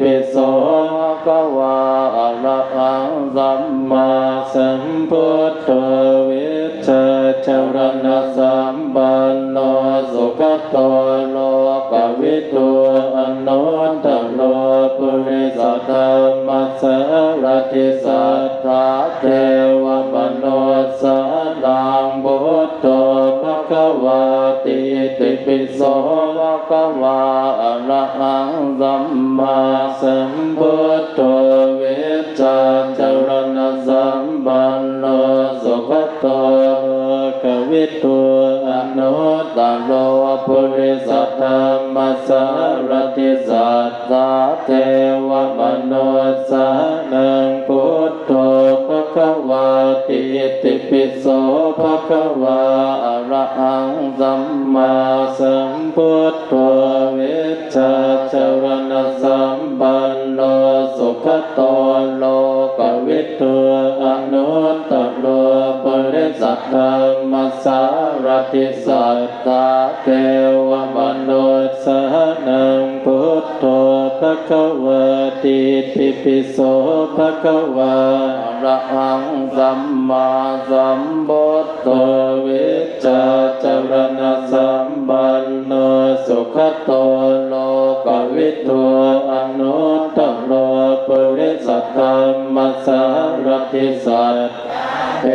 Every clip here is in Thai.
ปิโสภะคะวาอะระหังสัมมาสัมพุทโธวิชชาจรณะสัมปันโนสุขโตโลกวิทูอนุตตโรปุริสธรรมสารติสัทธาเทวมนุสสานังพุทโธภะคะวาติติปิโสภะคะวาอะระหังสัมมาสัมพุทโธวิชชาจรณะสัมปันโนสุขโตโลกวิทูอนุตตโรปุริสธรรมสารติสัทธาเทวมนุสสานังพุทโธภะคะวาติติปิโสภะคะวาอะระหังสัมมาสัมพุทโธวิชชาจรณะสัมปันโนสุขโตโลกวิทูอนุตตโรปุริสธรรมสารติสัทธาเทวมนุสสานังพุทโธภะคะวาติติปิโสภะคะวาอะระหังสัมมาสัมพุทโธวิชชาจรณะสัมปันโนสุขโตโลกวิทูอนุตตโรปุริสธรรมสารติสัทเท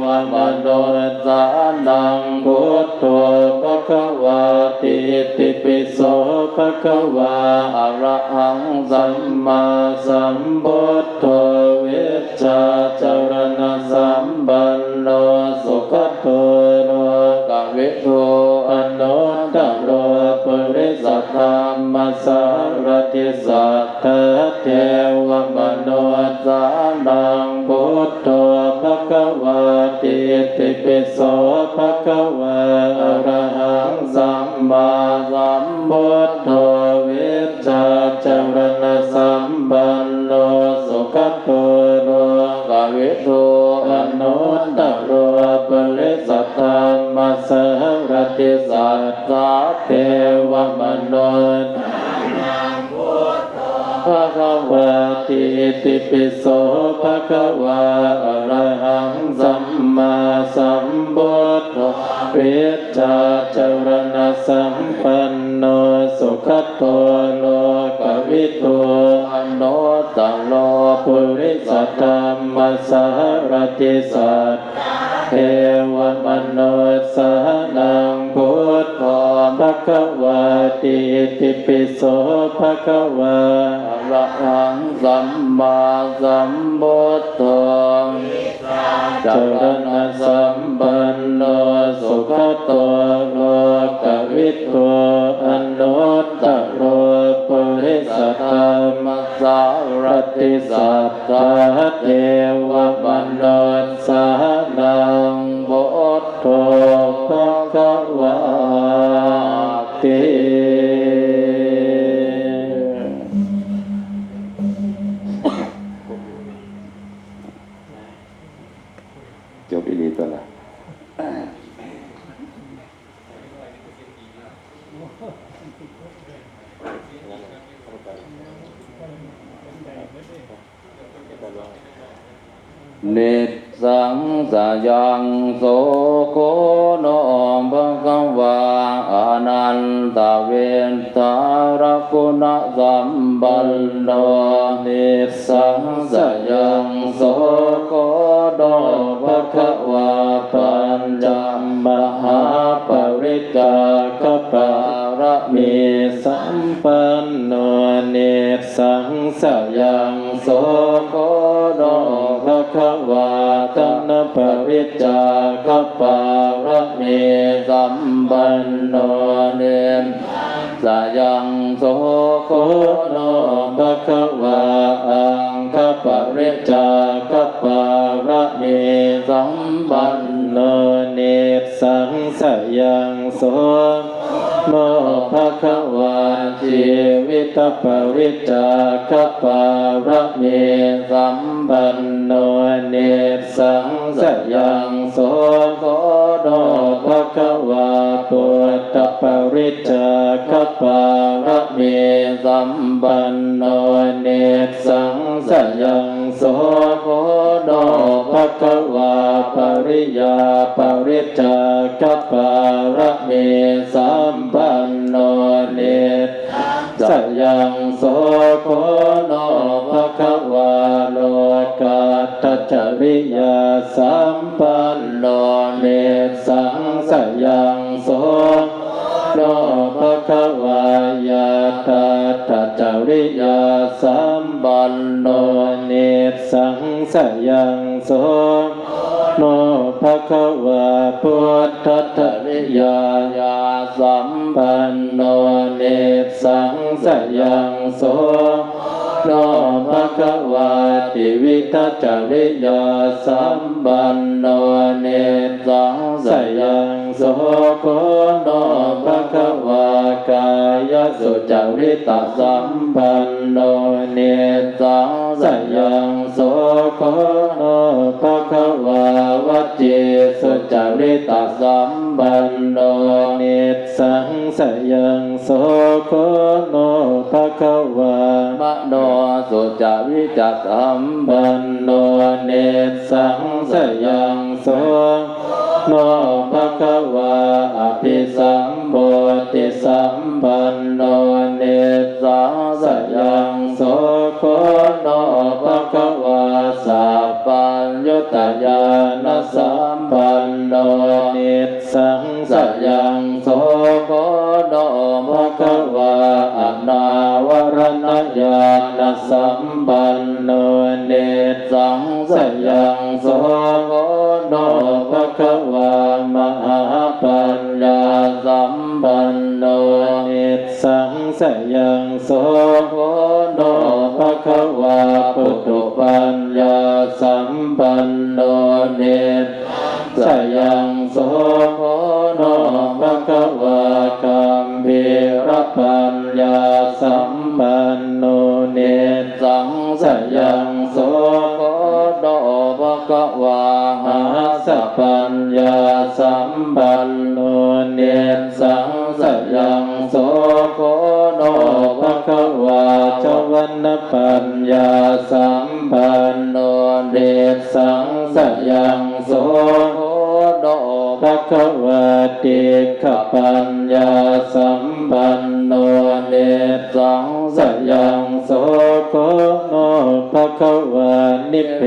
วมนุสสานังพุทโธภะคะวาติติปิโสภะคะวาอะระหังสัมมาสัมพุทโธวิชชาจรณะสัมปันโนสุขโตโลกวิทูอนุตตโรปุริสธรรมสารติสัทธาเทวมนุสสานังพุทโธภะคะวาติติปิโสภะคะวาอะระหังสัมมาสัมพุทโธวิชชาจรณะสัมปันโนสุขโตโลกวิทูอนุตตโรปุริสธรรมสารติสัทธาเทวมนุสภะคะวาติติปิโสภะคะวาอะระหังสัมมาสัมพุทโธวิชชาจรณะสัมปันโนสุขโตโลกวิทูอนุตตโรปุริสธรรมสารติสัทเทวมนุสสานังพุทโธภะคะวาติติปิโสภะคะวาอะระหังสัมมาสัมพุทโธจรณะสัมปันโนสุขโตโลกวิทูอนุตตโรปุริสธรรมสารติสัทธาเทวมนุสสานังพุทโธภะคะวาติจบอีหลีตัวละนิสสังสยังโสโคโนภะคะวาอนันตเวนทารกุณสัมปันโนนิสสังสยังโสโคโนภะคะวาปัญจมหาปริจจคปารมีสัมปันโนนิสสังสยังโสโคโนภะคะวาตนะปริจจคปารมีสัมปันโนเนสยังโสโคโนภะคะวาอังคปริจจคปารมีสัมปันโนเนสังสยังโสโนภะคะวาชีวิตปริจจคปารมีสัมปันโนเนสังสยังโสโคโนภะคะวาปุตตปริจจคปารมีสัมปันโนเน สยังโสโคโนภะคะวาปริยาปริจจาคัปปะระเมสัมปันโนเนสยังโสโคโนภะคะวาโลกัตถจริยาสัมปันโนเนสังสยังโสโนภะคะวายาตถจริยาสัมปันโนเนสังสยังโสโนภะคะวาพุทธจริยายาสัมปันโนเนสังสยังโสโนภะคะวาติวิทัจจริยาสัมปันโนเนสังสยังโสโคโนภะคะวากายสุจริตสัมปันโนเนสังสยังโสโคโนภะคะวาวจีสุจริตสัมปันโนเนสังสยังโสโคโนภะคะวามโนสุจริตสัมปันโนเนสังสยังโสโนภะคะวาอภิสัมโพธิสัมปันโนเนสังสยังโสโคโนภะคะวาสัพพัญญุตญาณสัมปันโนเนสังสยังโสโคโนภะคะวาอนาวรณญาณสัมปันโนเนสังสยังโสโคโนภะคะวามหาปัญญาสัมปันโนเนสังสยังโสโคโนภะคะวาปุถุปัญญาสัมปันโนเนสยังโสโคโนภะคะวาคัมภีรปัญญาสัมปันโนเนสังสยังโสโคโนภะคะวาหาสัพพัญญาสัมปันโนเนสังสยังโสโคโนภะคะวาจวันนปัญญาสัมปันโนเนสังสยังโสโคโนภะคะวาติขปัญญาสัมปันโนเนสังสยังโสโคโนภะคะวานิเพ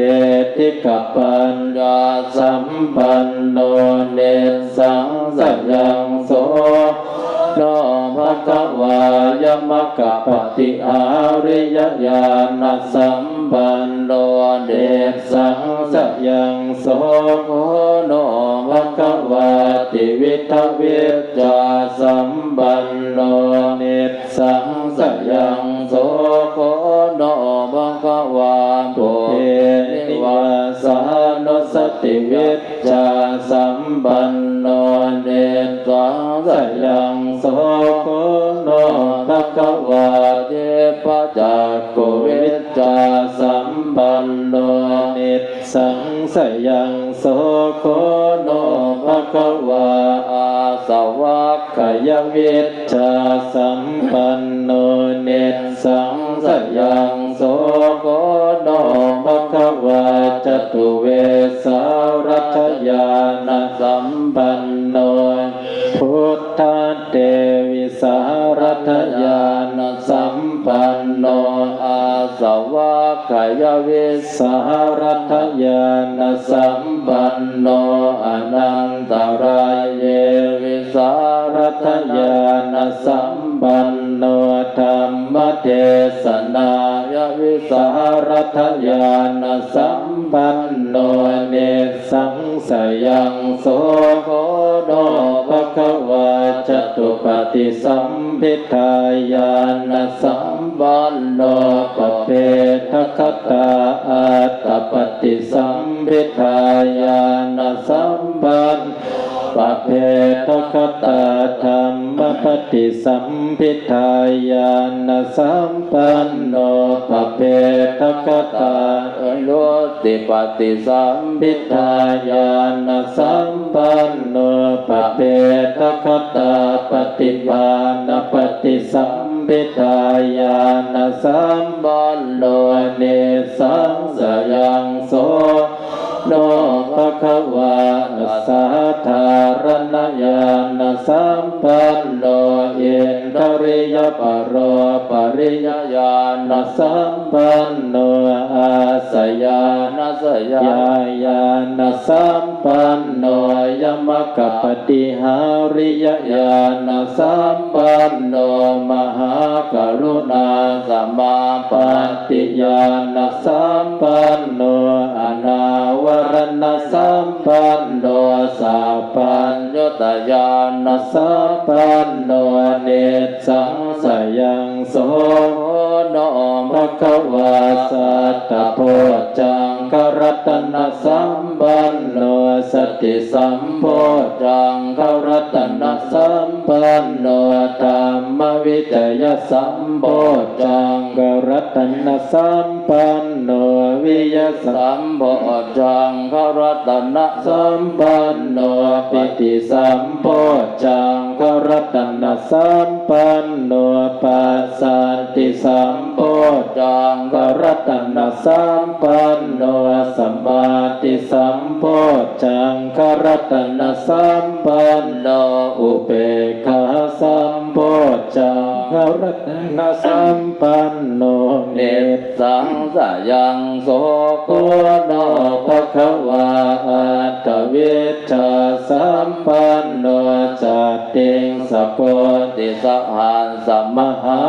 ธิขปัญญาสัมปันโนเนสังสยังโสโนภะคะวายมกขปฏิอาริยญาณสัมปันโนเนสังสยังโสโคโนภะคะวาติวิทวิจจาสัมปันโนเนสังสยังโสโคโนภะคะวาปุเพนิวาสานุสติวิจจาสัมปันโนเนสังสยังโสโคโนภะคะวาเทปจักขุวิจจาสัมปันโนเนสังสยังโสโคโนภะคะวาอาสวัคขยวิจจาสัมปันโนเนสังสยังโสโคโนภะคะวาจตุเวสารัชญาณสัมปันโนพุทธเตวิสารัชญาณสัมปันโนอาสวัคขยวิสารัชญาณสัมปันโนอนันตรายเยวิสารัชญาณสัมปันโนธรรมเทศนายวิสารัชญาณสัมปันโนเนสังสยังโสโคโนภะคะวาจตุปฏิสัมภิทายานสัมปันโนปเปทคตาอัตตปฏิสัมภิทายานสัมปันปเพทคตาธรรมปฏิสัมภิทายานสัมปันโนปเพทคตาโลติปฏิสัมภิทายานสัมปันโนปเพทคตาปฏิภาณปฏิสัม ปิทายานะสัมปันโนเนสังสยังโสโนภะคะวะสัทธารณญาณสัมปันโนอินทริยปโรปริยญาณสัมปันโนอาสยานัสยายาณสัมปันโนยมกปฏิหาริยญาณสัมปันโนมหากรุณาสัมมาปัฏฐิญาณสัมปันโนอนาวรณสัมปันโนสัพพัญญุตญาณสัมปันโนเนสังสยังโสโนภะคะวะสัตตะโพจังครัตนสัมปันโนสติสัมโพจังครัตนสัมปันโนธัมมวิจยสัมโพจังครัตนสัมปันโนวิยสัมโพจังครัตนสัมปันโนปิติสัมโพจังครัตนสัมปันโนปัสสันติสัมโพจังครัตนสัมปันโนสัมมาทิสัมโพจังครัตนสัมปันโนอุเบกขาสัมโพจังครัตนสัมปันโนเนสังสยังโสโกโนภะคะวะอัตถวิชชาสัมปันโนจัตติงสัพพติสหันสัมมหา